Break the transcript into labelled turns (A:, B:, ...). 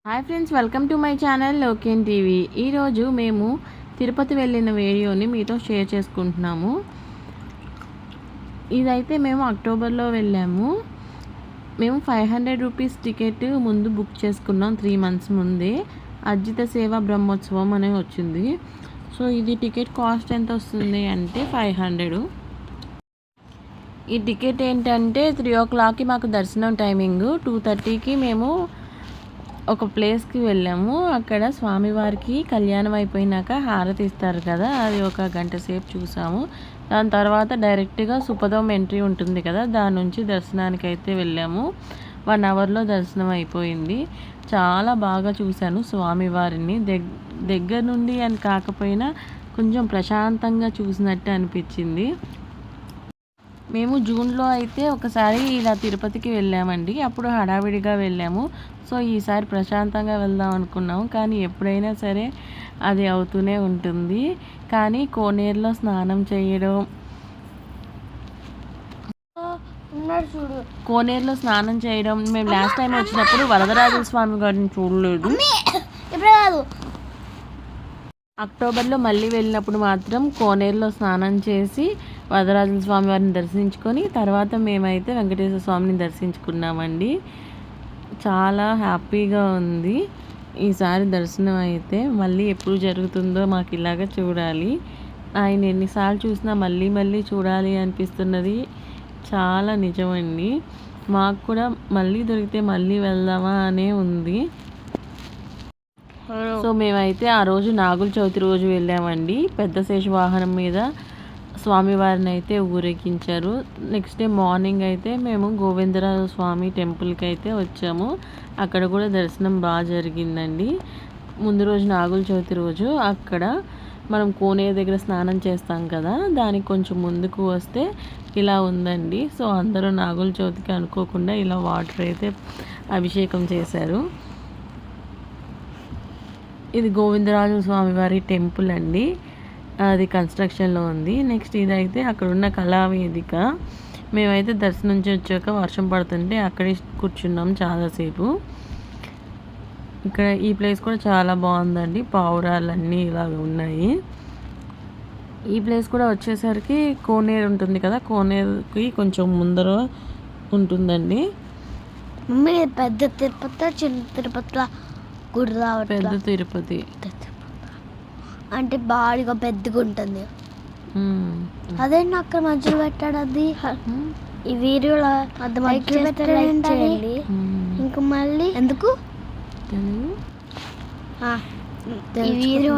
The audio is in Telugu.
A: Hi friends, welcome to my channel Loken TV. ఈరోజు మేము తిరుపతి వెళ్ళిన వీడియోని మీతో షేర్ చేసుకుంటున్నాము. ఇదైతే మేము అక్టోబర్లో వెళ్ళాము. మేము 500 రూపీస్ టికెట్ ముందు బుక్ చేసుకున్నాం. 3 months ముందే అర్జిత సేవ బ్రహ్మోత్సవం అనే వచ్చింది. సో ఇది టికెట్ కాస్ట్ ఎంత వస్తుంది అంటే 500. ఈ టికెట్ ఏంటంటే 3 o'clockకి మాకు దర్శనం టైమింగ్, 2:30కి మేము ఒక ప్లేస్కి వెళ్ళాము. అక్కడ స్వామివారికి కళ్యాణం అయిపోయినాక హారతి ఇస్తారు కదా, అది ఒక గంట సేపు చూసాము. దాని తర్వాత డైరెక్ట్గా సుపదం ఎంట్రీ ఉంటుంది కదా, దాని నుంచి దర్శనానికి అయితే వెళ్ళాము. 1 hourలో దర్శనం అయిపోయింది. చాలా బాగా చూశాను స్వామివారిని. దగ్గర నుండి అని కాకపోయినా కొంచెం ప్రశాంతంగా చూసినట్టు అనిపించింది. మేము జూన్లో అయితే ఒకసారి ఇలా తిరుపతికి వెళ్ళామండి. అప్పుడు హడావిడిగా వెళ్ళాము. సో ఈసారి ప్రశాంతంగా వెళ్దాం అనుకున్నాము, కానీ ఎప్పుడైనా సరే అది అవుతూనే ఉంటుంది. కానీ కోనేరులో స్నానం చేయడం, కోనేరులో స్నానం చేయడం మేము లాస్ట్ టైం వచ్చినప్పుడు వరదరాజుల స్వామి గారిని చూడలేదు. అక్టోబర్లో మళ్ళీ వెళ్ళినప్పుడు మాత్రం కోనేరులో స్నానం చేసి వరదరాజుల స్వామి వారిని దర్శించుకొని తర్వాత మేమైతే వెంకటేశ్వర స్వామిని దర్శించుకున్నామండి. చాలా హ్యాపీగా ఉంది. ఈసారి దర్శనం అయితే మళ్ళీ ఎప్పుడు జరుగుతుందో మాకు ఇలాగ చూడాలి. ఆయన ఎన్నిసార్లు చూసినా మళ్ళీ మళ్ళీ చూడాలి అనిపిస్తున్నది. చాలా నిజమండి. మాకు కూడా మళ్ళీ దొరికితే మళ్ళీ వెళ్దామా అనే ఉంది. సో మేమైతే ఆ రోజు నాగుల చవితి రోజు వెళ్ళామండి. పెద్ద శేష వాహనం మీద స్వామివారిని అయితే ఊరేగించారు. నెక్స్ట్ డే మార్నింగ్ అయితే మేము గోవిందరాజ స్వామి టెంపుల్కి అయితే వచ్చాము. అక్కడ కూడా దర్శనం బాగా జరిగిందండి. ముందు రోజు నాగుల చవితి రోజు అక్కడ మనం కోనేరు దగ్గర స్నానం చేస్తాం కదా, దానికి కొంచెం ముందుకు వస్తే ఇలా ఉందండి. సో అందరూ నాగుల చవితికి అనుకోకుండా ఇలా వాటర్ అయితే అభిషేకం చేశారు. ఇది గోవిందరాజు స్వామివారి టెంపుల్ అండి. అది కన్స్ట్రక్షన్లో ఉంది. నెక్స్ట్ ఇదైతే అక్కడ ఉన్న కళావేదిక. మేమైతే దర్శనం నుంచి వచ్చాక వర్షం పడుతుంటే అక్కడే కూర్చున్నాం చాలాసేపు. ఇక్కడ ఈ ప్లేస్ కూడా చాలా బాగుందండి. పావురాలన్నీ ఇలాగ ఉన్నాయి. ఈ ప్లేస్ కూడా వచ్చేసరికి కోనేరు ఉంటుంది కదా, కోనేరుకి కొంచెం ముందర ఉంటుందండి.
B: పెద్ద తిరుపతి చిన్న తిరుపతి గుడి
A: పెద్ద తిరుపతి
B: అంటే బాగా పెద్దగా ఉంటుంది. అదే అక్కడ మధ్యలో పెట్టాడు. అది ఈ వీడియోలో అది మధ్యలో పెట్టాలి. ఇంకా మళ్ళీ ఎందుకు ఈ వీడియో